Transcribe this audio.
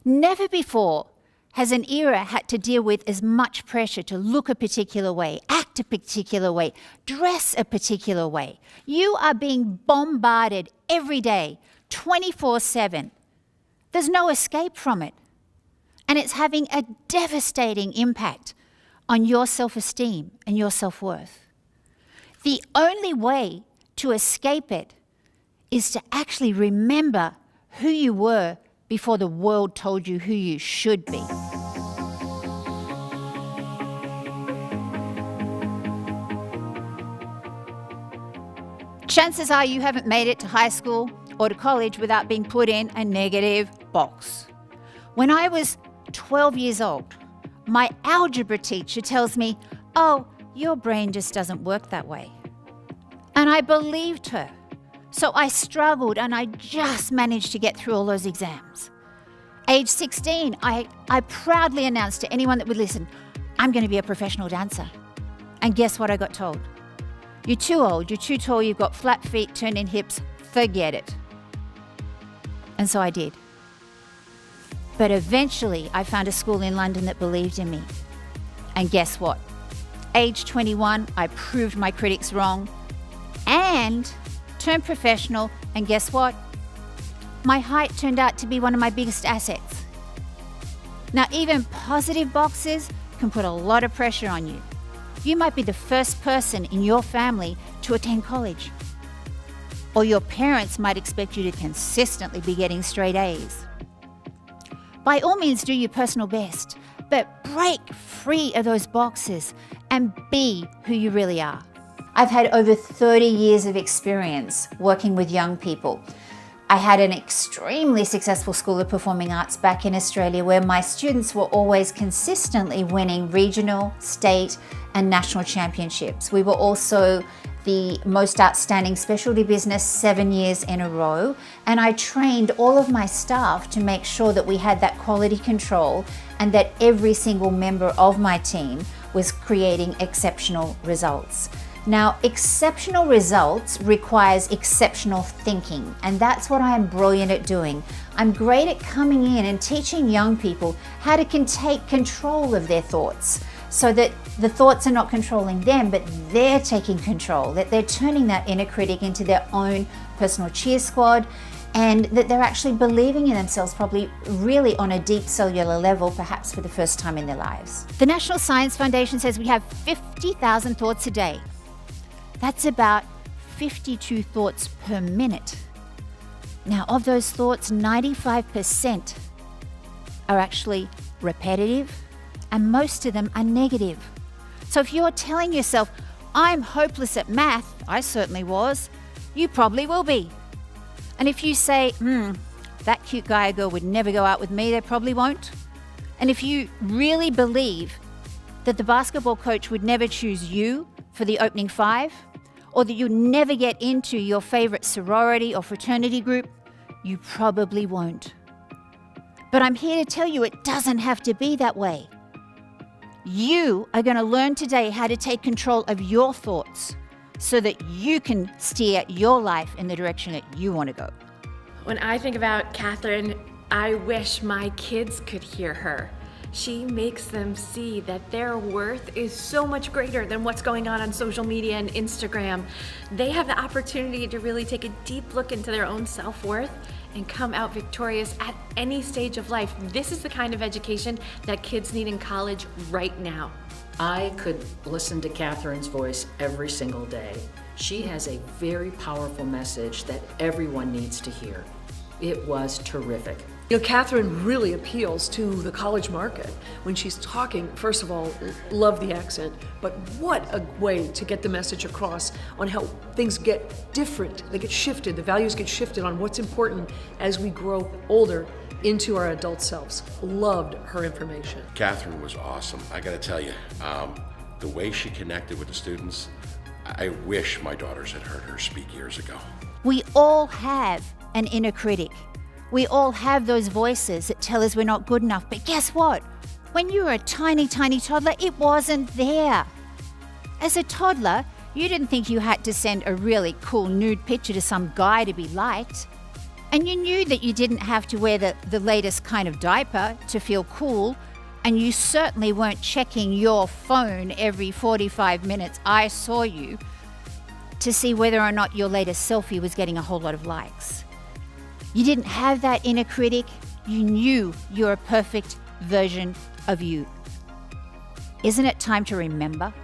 Never before has an era had to deal with as much pressure to look a particular way, act a particular way, dress a particular way. You are being bombarded every day, 24/7. There's no escape from it. And it's having a devastating impact on your self-esteem and your self-worth. The only way to escape it is to actually remember who you were before the world told you who you should be. Chances are you haven't made it to high school or to college without being put in a negative box. When I was 12 years old, my algebra teacher tells me, "Oh, your brain just doesn't work that way." And I believed her. So I struggled and I just managed to get through all those exams. Age 16, I proudly announced to anyone that would listen, I'm going to be a professional dancer. And guess what I got told? You're too old, you're too tall, you've got flat feet, turned-in hips, forget it. And so I did. But eventually I found a school in London that believed in me. And guess what? Age 21, I proved my critics wrong and turned professional, and guess what? My height turned out to be one of my biggest assets. Now, even positive boxes can put a lot of pressure on you. You might be the first person in your family to attend college. Or your parents might expect you to consistently be getting straight A's. By all means, do your personal best, but break free of those boxes and be who you really are. I've had over 30 years of experience working with young people. I had an extremely successful School of Performing Arts back in Australia where my students were always consistently winning regional, state, and national championships. We were also the most outstanding specialty business 7 years in a row, and I trained all of my staff to make sure that we had that quality control and that every single member of my team was creating exceptional results. Now, exceptional results requires exceptional thinking, and that's what I am brilliant at doing. I'm great at coming in and teaching young people how to take control of their thoughts so that the thoughts are not controlling them, but they're taking control, that they're turning that inner critic into their own personal cheer squad, and that they're actually believing in themselves probably really on a deep cellular level, perhaps for the first time in their lives. The National Science Foundation says we have 50,000 thoughts a day. That's about 52 thoughts per minute. Now, of those thoughts, 95% are actually repetitive, and most of them are negative. So if you're telling yourself, I'm hopeless at math, I certainly was, you probably will be. And if you say, that cute guy or girl would never go out with me, they probably won't. And if you really believe that the basketball coach would never choose you for the opening five, or that you'll never get into your favorite sorority or fraternity group, you probably won't. But I'm here to tell you it doesn't have to be that way. You are going to learn today how to take control of your thoughts so that you can steer your life in the direction that you want to go. When I think about Catherine, I wish my kids could hear her. She makes them see that their worth is so much greater than what's going on social media and Instagram. They have the opportunity to really take a deep look into their own self-worth and come out victorious at any stage of life. This is the kind of education that kids need in college right now. I could listen to Catherine's voice every single day. She has a very powerful message that everyone needs to hear. It was terrific. You know, Catherine really appeals to the college market when she's talking. First of all, love the accent, but what a way to get the message across on how things get different, they get shifted, the values get shifted on what's important as we grow older into our adult selves. Loved her information. Catherine was awesome. I gotta tell you, the way she connected with the students, I wish my daughters had heard her speak years ago. We all have an inner critic. We all have those voices that tell us we're not good enough. But guess what? When you were a tiny, tiny toddler, it wasn't there. As a toddler, you didn't think you had to send a really cool nude picture to some guy to be liked. And you knew that you didn't have to wear the latest kind of diaper to feel cool, and you certainly weren't checking your phone every 45 minutes. I saw you to see whether or not your latest selfie was getting a whole lot of likes. You didn't have that inner critic. You knew you're a perfect version of you. Isn't it time to remember?